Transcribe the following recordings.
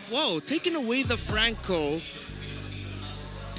whoa, taking away the Franco.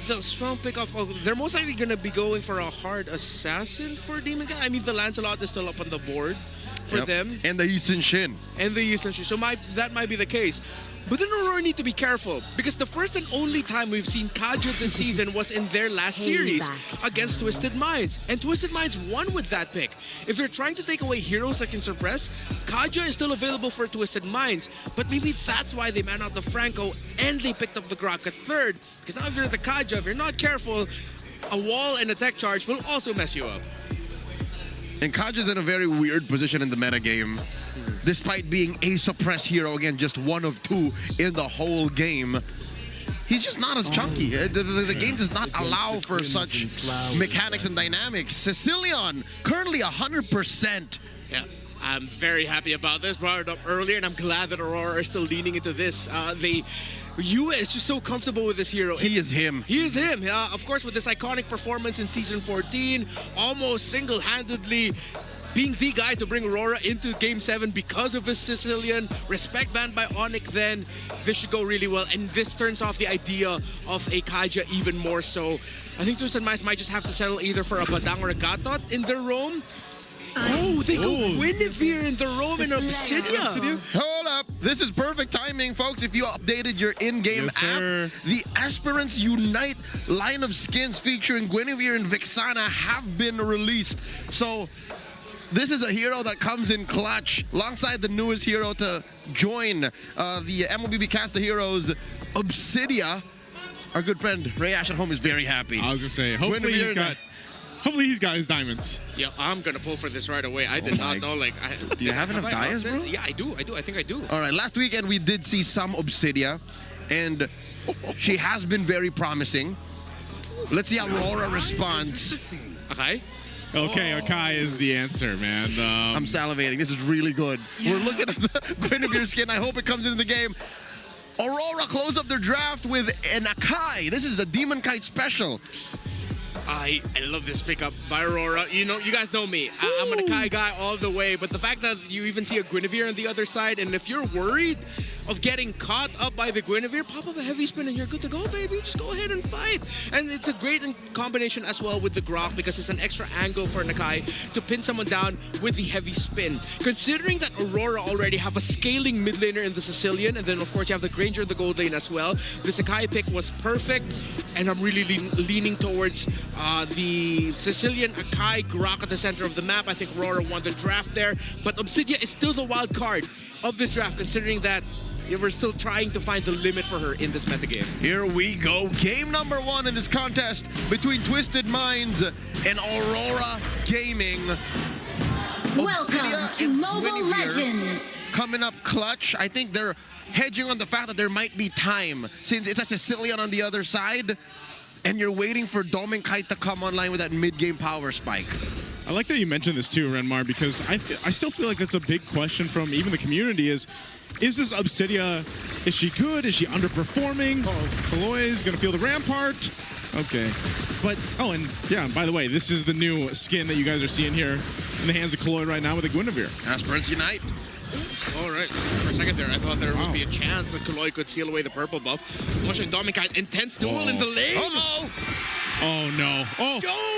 The strong pick off. They're most likely going to be going for a hard assassin for Demon Guy. I mean, the Lancelot is still up on the board for them. And the Yisun Shin. And the Yisun Shin. So that might be the case. But then Aurora need to be careful because the first and only time we've seen Kaja this season was in their last series against Twisted Minds. And Twisted Minds won with that pick. If they're trying to take away heroes that can suppress, Kaja is still available for Twisted Minds. But maybe that's why they man out the Franco and they picked up the Grok at third. Because now if you're the Kaja, if you're not careful, a wall and a tech charge will also mess you up. And Kaja's in a very weird position in the metagame. Despite being a suppress hero, again, just one of two in the whole game, he's just not as chunky. The game does not allow for such mechanics and dynamics. Sicilian, currently 100%. Yeah, I'm very happy about this. Brought it up earlier, and I'm glad that Aurora is still leaning into this. Yue is just so comfortable with this hero. He is him. He is him. Of course, with this iconic performance in Season 14, almost single-handedly being the guy to bring Aurora into Game 7 because of his Sicilian. Respect banned by Onyx then. This should go really well. And this turns off the idea of a Kaja even more so. I think Twisted Minds might just have to settle either for a Badang or a Gatot in their roam. Oh, they go Guinevere in the roam in Obsidia. Hold up. This is perfect timing, folks. If you updated your in-game app, the Aspirants Unite line of skins featuring Guinevere and Vixana have been released. So this is a hero that comes in clutch alongside the newest hero to join the MLBB cast of heroes, Obsidia. Our good friend Ray Ash at home is very happy. I was gonna say, hopefully he's got his diamonds. Yeah, I'm gonna pull for this right away. I did not know. Like, do you have enough dias, bro? Yeah, I do. I think I do. All right, last weekend we did see some Obsidia, and she has been very promising. Let's see how Aurora responds. Okay. Okay, Akai is the answer, man. I'm salivating. This is really good. Yeah. We're looking at the Guinevere skin. I hope it comes into the game. Aurora close up their draft with an Akai. This is a Demon Kite special. I love this pickup by Aurora. You know, you guys know me. I'm an Akai guy all the way, but the fact that you even see a Guinevere on the other side, and if you're worried of getting caught up by the Guinevere, pop up a heavy spin and you're good to go, baby. Just go ahead and fight. And it's a great combination as well with the Grok because it's an extra angle for Nakai to pin someone down with the heavy spin. Considering that Aurora already have a scaling mid laner in the Sicilian, and then of course you have the Granger in the gold lane as well, the Sakai pick was perfect, and I'm really leaning towards the Sicilian Akai Grok at the center of the map. I think Aurora won the draft there, but Obsidia is still the wild card of this draft, considering that we're still trying to find the limit for her in this metagame. Here we go. Game number 1 in this contest between Twisted Minds and Aurora Gaming. Welcome to Mobile Legends. Coming up clutch. I think they're hedging on the fact that there might be time since it's a Sicilian on the other side. And you're waiting for Domin Kite to come online with that mid-game power spike. I like that you mentioned this too, Renmar, because I still feel like that's a big question from even the community is this Obsidia, is she good? Is she underperforming? Kaloy is going to feel the Rampart. Okay. But, oh, and yeah, by the way, this is the new skin that you guys are seeing here in the hands of Kaloy right now with the Guinevere. Aspirants Unite. All right. For a second there, I thought there would be a chance that Kaloy could seal away the purple buff. Watching Dominic, intense duel in the lane. Uh-oh. Oh, no. Oh. Go!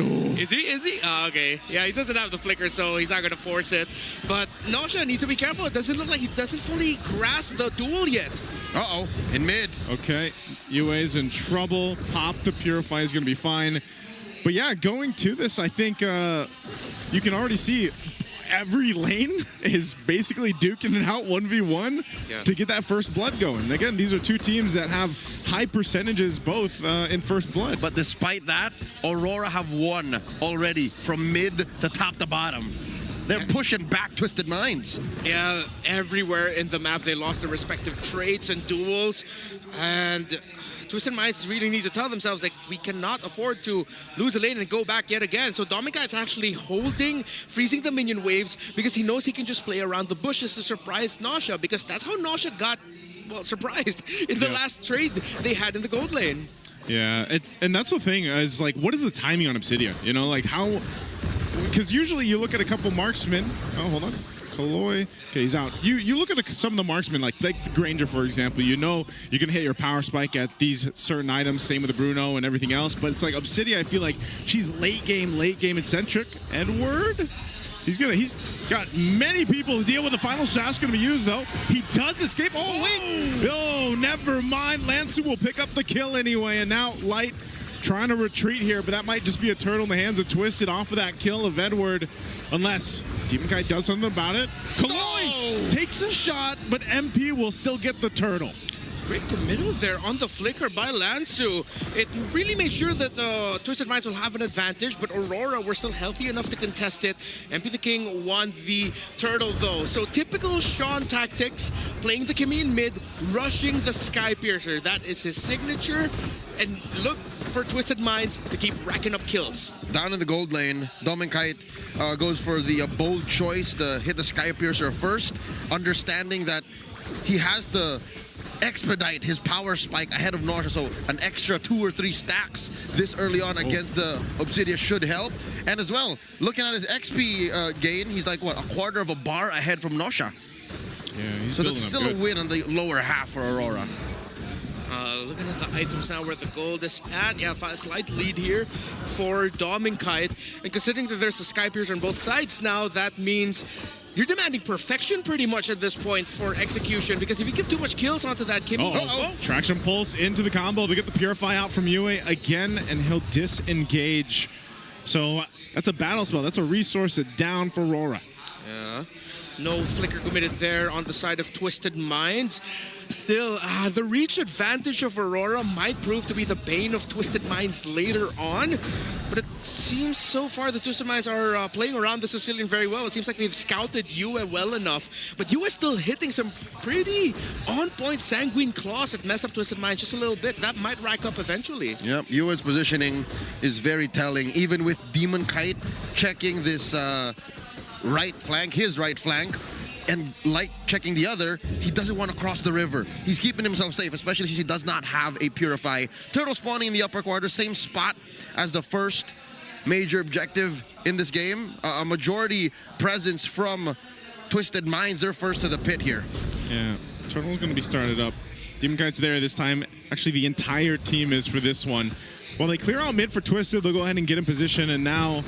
Is he? Okay. Yeah, he doesn't have the flicker, so he's not going to force it. But Nosha needs to be careful. It doesn't look like he doesn't fully grasp the duel yet. Uh-oh. In mid. Okay. UA's in trouble. Pop the Purify is going to be fine. But yeah, going to this, I think you can already see every lane is basically duking it out 1v1 to get that first blood going. Again, these are two teams that have high percentages both in first blood. But despite that, Aurora have won already from mid to top to bottom. They're pushing back Twisted Minds. Yeah, everywhere in the map they lost their respective traits and duels, and Twisted Minds really need to tell themselves, like, we cannot afford to lose a lane and go back yet again. So Dominica is actually holding, freezing the minion waves because he knows he can just play around the bushes to surprise Nosha, because that's how Nosha got, well, surprised in the last trade they had in the gold lane. Yeah, and that's the thing is, like, what is the timing on Obsidia? You know, like how, because usually you look at a couple marksmen. Oh, hold on. Kaloi. Okay, he's out. You look at some of the marksmen, like the Granger, for example. You know you're going to hit your power spike at these certain items. Same with the Bruno and everything else. But it's like Obsidia, I feel like she's late game eccentric. Edward? He's got many people to deal with. The final shot's going to be used, though. He does escape. Oh, wait. Oh, never mind. Lansu will pick up the kill anyway. And now Light trying to retreat here, but that might just be a turtle in the hands of Twisted off of that kill of Edward. Unless Demon Kite does something about it. Kaloi takes a shot, but MP will still get the turtle. Great committal there on the flicker by Lansu. It really made sure that Twisted Minds will have an advantage, but Aurora were still healthy enough to contest it. MP the King won the turtle though. So typical Sean tactics, playing the Kimi in mid, rushing the Sky Piercer. That is his signature. And look for Twisted Minds to keep racking up kills. Down in the gold lane, Kite goes for the bold choice to hit the Sky Piercer first, understanding that he has to expedite his power spike ahead of Nausea, so an extra 2 or 3 stacks this early on against the Obsidia should help. And as well, looking at his XP gain, he's like, what, a quarter of a bar ahead from Nausea. Yeah, he's so that's still a win on the lower half for Aurora. Looking at the items now where the gold is at. Yeah, a slight lead here for Dom and Kite. And considering that there's a Sky Piercer on both sides now, that means you're demanding perfection pretty much at this point for execution, because if you give too much kills onto that Kimi... Traction Pulse into the combo. They get the Purify out from Yue again, and he'll disengage. So that's a battle spell. That's a resource down for Aurora. Yeah. No flicker committed there on the side of Twisted Minds. Still, the reach advantage of Aurora might prove to be the bane of Twisted Minds later on. But it seems so far the Twisted Minds are playing around the Sicilian very well. It seems like they've scouted Yue well enough. But Yue is still hitting some pretty on-point Sanguine Claws that mess up Twisted Minds just a little bit. That might rack up eventually. Yep, Yue's positioning is very telling. Even with Demon Kite checking this right flank, his right flank, and Light checking the other, he doesn't want to cross the river. He's keeping himself safe, especially since he does not have a Purify. Turtle spawning in the upper quarter, same spot as the first major objective in this game. A majority presence from Twisted Minds. They're first to the pit here. Yeah, Turtle's going to be started up. Demon Kite's there this time. Actually, the entire team is for this one. While they clear out mid for Twisted, they'll go ahead and get in position, and now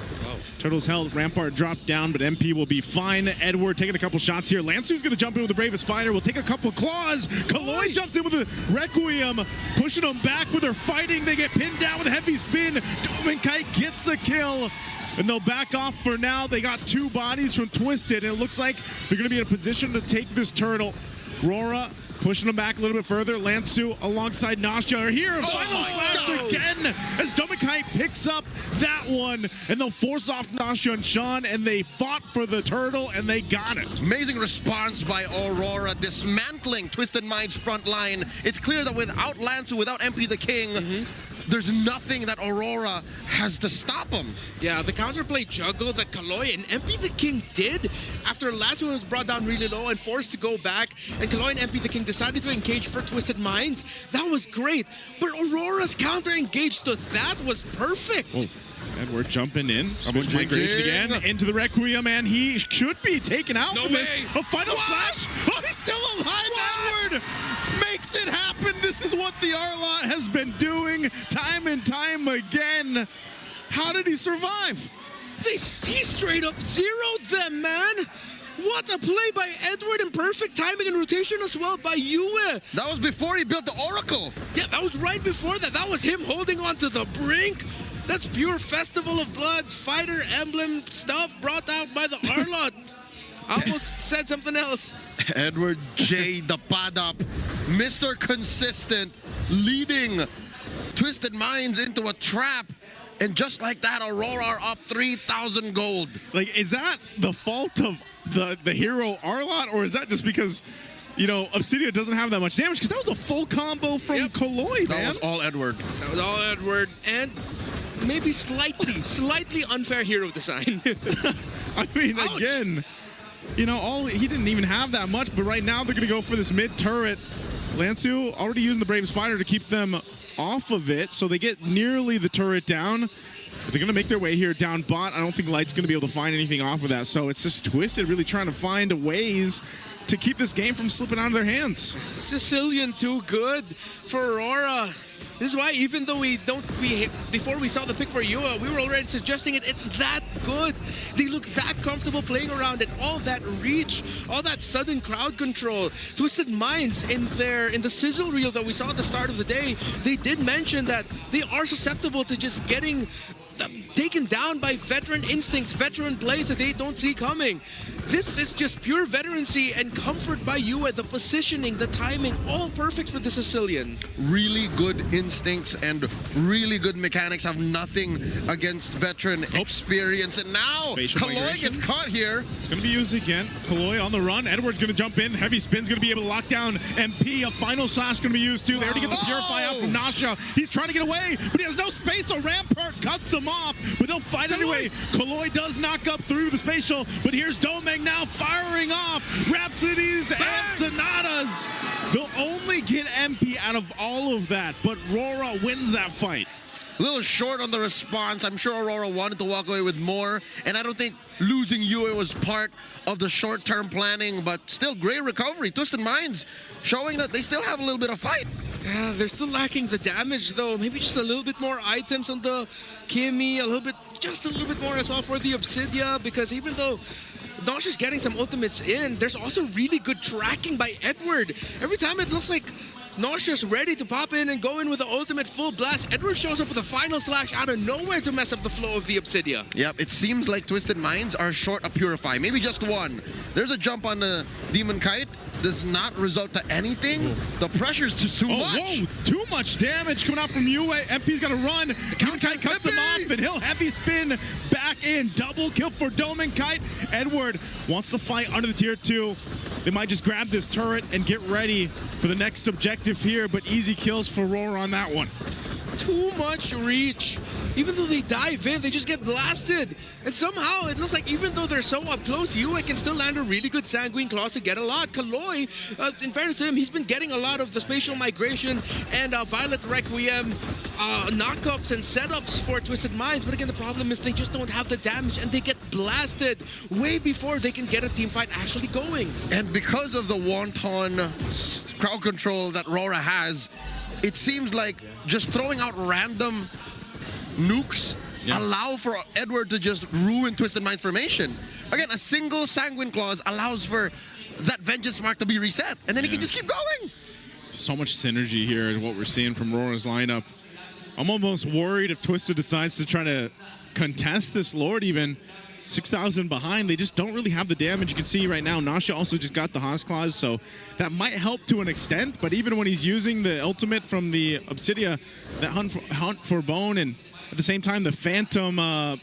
Turtle's held. Rampart dropped down, but MP will be fine. Edward taking a couple shots here. Lansu's going to jump in with the Bravest Fighter. Will take a couple claws. Kaloi jumps in with the Requiem, pushing them back with her fighting. They get pinned down with a heavy spin. Demon Kite gets a kill, and they'll back off for now. They got 2 bodies from Twisted, and it looks like they're going to be in a position to take this turtle. Aurora pushing them back a little bit further. Lansu alongside Nasha are here. Final slash again as Domikai picks up that one. And they'll force off Nasha and Sean, and they fought for the turtle, and they got it. Amazing response by Aurora, dismantling Twisted Minds' front line. It's clear that without Lansu, without MP the King, there's nothing that Aurora has to stop him. Yeah, the counterplay juggle that Kaloi and MP the King did after Lansu was brought down really low and forced to go back, and Kaloi and MP the King decided to engage for Twisted Minds. That was great, but Aurora's counter engage to that was perfect. Oh. Edward jumping in, switch migration again into the Requiem, and he should be taken out for this. A final slash. Oh, he's still alive. Edward makes it happen. This is what the Arlot has been doing time and time again. How did he survive? He straight up zeroed them, man. What a play by Edward, and perfect timing and rotation as well by Yue. That was before he built the Oracle. Yeah, that was right before that. That was him holding on to the brink. That's pure Festival of Blood, fighter emblem stuff brought out by the Arlot. I almost said something else. Edward J. the Padap, Mr. Consistent, leading Twisted Minds into a trap. And just like that, Aurora are up 3,000 gold. Like, is that the fault of the hero Arlot, or is that just because, you know, Obsidia doesn't have that much damage? Because that was a full combo from Kaloi, man. That was all Edward. That was all Edward, and maybe slightly unfair hero design. I mean, again, you know, he didn't even have that much, but right now they're going to go for this mid turret. Lansu already using the Bravest Fighter to keep them off of it, so they get nearly the turret down. They're going to make their way here down bot. I don't think Light's going to be able to find anything off of that. So it's just Twisted really trying to find ways to keep this game from slipping out of their hands. Sicilian too good for Aurora. This is why, even though before we saw the pick for Yua, we were already suggesting it's that good. They look that comfortable playing around it. All that reach, all that sudden crowd control. Twisted Minds in the sizzle reel that we saw at the start of the day, they did mention that they are susceptible to just getting taken down by veteran instincts, veteran plays that they don't see coming. This is just pure veterancy and comfort by Yua, the positioning, the timing, all perfect for the Sicilian. Really good instincts and really good mechanics, have nothing against veteran experience. And now, Kaloy gets caught here. It's going to be used again. Kaloy on the run. Edward's going to jump in. Heavy Spin's going to be able to lock down MP. A final slash going to be used too. They already get the Purify out from Nasha. He's trying to get away, but he has no space, so Rampart cuts him off, but they'll fight anyway. Kaloy does knock up through the spatial, but here's Domeng now firing off Rhapsodies and Sonatas. They'll only get MP out of all of that, but Aurora wins that fight. A little short on the response. I'm sure Aurora wanted to walk away with more, and I don't think losing Yue was part of the short-term planning, but still great recovery. Twisted Minds showing that they still have a little bit of fight. Yeah, they're still lacking the damage though. Maybe just a little bit more items on the Kimi, just a little bit more as well for the Obsidia, because even though Nosha's getting some ultimates in, there's also really good tracking by Edward. Every time it looks like Nosha's ready to pop in and go in with the ultimate full blast, Edward shows up with a final slash out of nowhere to mess up the flow of the Obsidia. Yep, it seems like Twisted Minds are short a Purify. Maybe just one. There's a jump on the Demon Kite. Does not result to anything. The pressure's just too much. Whoa, too much damage coming out from Yue. MP's got to run. Demon Kite cuts him off, and he'll heavy spin back in. Double kill for Demon Kite. Edward wants to fight under the tier 2. They might just grab this turret and get ready for the next objective here, but easy kills for Aurora on that one. Too much reach. Even though they dive in, they just get blasted. And somehow, it looks like even though they're so up close, Yue can still land a really good Sanguine Claws to get a lot. Kaloy, in fairness to him, he's been getting a lot of the Spatial Migration and Violet Requiem knockups and setups for Twisted Minds. But again, the problem is they just don't have the damage and they get blasted way before they can get a team fight actually going. And because of the wanton crowd control that Aurora has, it seems like just throwing out random nukes allow for Edward to just ruin Twisted Mind formation. Again, a single Sanguine Claws allows for that Vengeance Mark to be reset, and then he can just keep going. So much synergy here is what we're seeing from Aurora's lineup. I'm almost worried if Twisted decides to try to contest this Lord even. 6,000 behind, they just don't really have the damage. You can see right now, Nasha also just got the Haas Claws, so that might help to an extent, but even when he's using the ultimate from the Obsidia, that hunt for bone, and at the same time, the Phantom,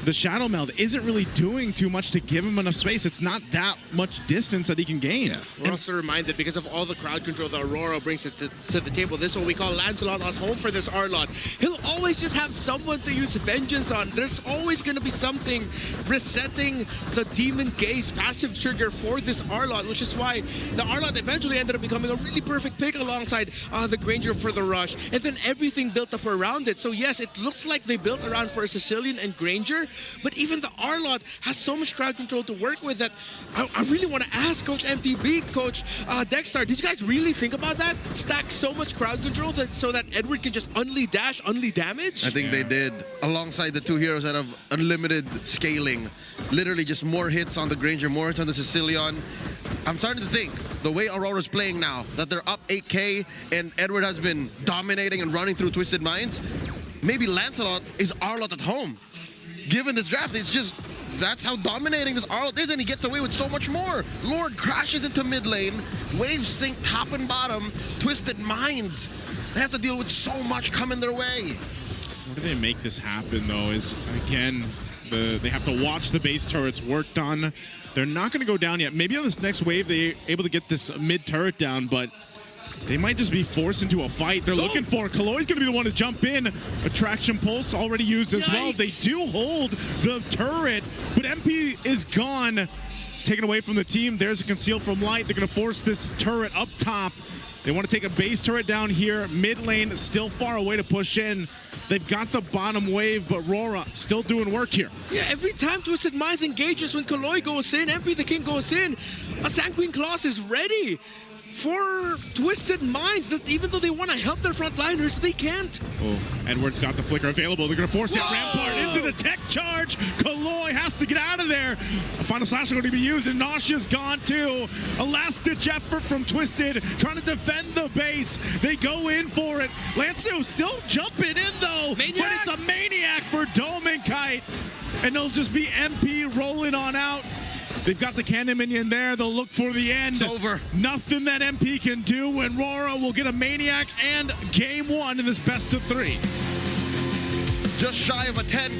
the Shadow Meld isn't really doing too much to give him enough space. It's not that much distance that he can gain. Yeah. We're also reminded, because of all the crowd control that Aurora brings to the table, this is what we call Lancelot at home for this Arlot. He'll always just have someone to use Vengeance on. There's always going to be something resetting the Demon Gaze passive trigger for this Arlot, which is why the Arlot eventually ended up becoming a really perfect pick alongside the Granger for the rush, and then everything built up around it. So yes, it looks like they built around for a Sicilian and Granger, but even the Arlot has so much crowd control to work with that I really want to ask Coach MTB, Coach Dexter, did you guys really think about that? Stack so much crowd control so that Edward can just only dash, only damage? I think they did, alongside the two heroes that have unlimited scaling. Literally just more hits on the Granger, more hits on the Sicilian. I'm starting to think, the way Aurora's playing now, that they're up 8K and Edward has been dominating and running through Twisted Minds, maybe Lancelot is Arlot at home. Given this draft, it's just, that's how dominating this Arlot is, and he gets away with so much more. Lord crashes into mid lane, waves sink top and bottom, Twisted Minds. They have to deal with so much coming their way. How do they make this happen, though? Is, again, they have to watch the base turrets worked on. They're not going to go down yet. Maybe on this next wave, they're able to get this mid turret down, but they might just be forced into a fight. They're looking for Kaloy's going to be the one to jump in. Attraction Pulse already used as well. They do hold the turret, but MP is gone. Taken away from the team. There's a conceal from Light. They're going to force this turret up top. They want to take a base turret down here. Mid lane still far away to push in. They've got the bottom wave, but Aurora still doing work here. Yeah, every time Twisted Minds engages, when Kaloi goes in, MP the King goes in, a Sanguine Claws is ready for Twisted Minds, that even though they want to help their frontliners, they can't. Oh, Edwards got the flicker available. They're going to force out Whoa! Rampart into the tech charge. Kaloi has to get out of there. A final slash is going to be used, and Nausea's gone too. A last-ditch effort from Twisted, trying to defend the base. They go in for it. Lancio still jumping in, though. Maniac! But it's a Maniac for Dome and Kite. And it'll just be MP rolling on out. They've got the cannon minion there. They'll look for the end. It's over. Nothing that MP can do, and Aurora will get a Maniac and game one in this best of 3. Just shy of a 10K.